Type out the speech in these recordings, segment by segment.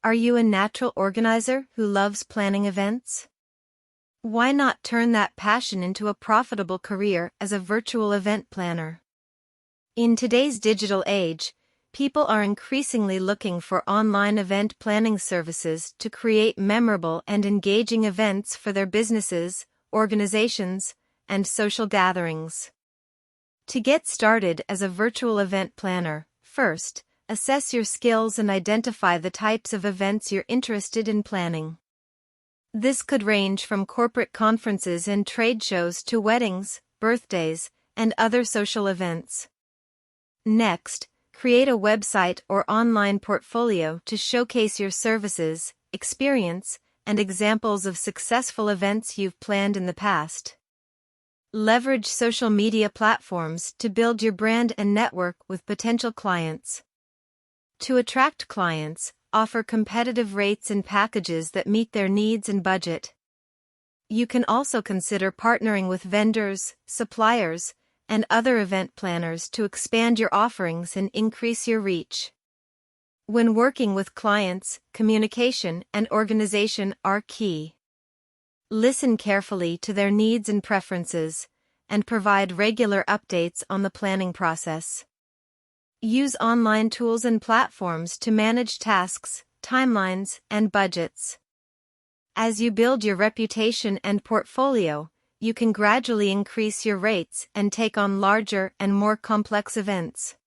Are you a natural organizer who loves planning events? Why not turn that passion into a profitable career as a virtual event planner? In today's digital age, people are increasingly looking for online event planning services to create memorable and engaging events for their businesses, organizations, and social gatherings. To get started as a virtual event planner, first, assess your skills and identify the types of events you're interested in planning. This could range from corporate conferences and trade shows to weddings, birthdays, and other social events. Next, create a website or online portfolio to showcase your services, experience, and examples of successful events you've planned in the past. Leverage social media platforms to build your brand and network with potential clients. To attract clients, offer competitive rates and packages that meet their needs and budget. You can also consider partnering with vendors, suppliers, and other event planners to expand your offerings and increase your reach. When working with clients, communication and organization are key. Listen carefully to their needs and preferences, and provide regular updates on the planning process. Use online tools and platforms to manage tasks, timelines, and budgets. As you build your reputation and portfolio, you can gradually increase your rates and take on larger and more complex events.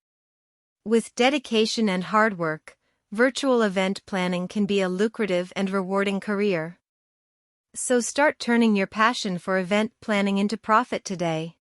With dedication and hard work, virtual event planning can be a lucrative and rewarding career. So start turning your passion for event planning into profit today.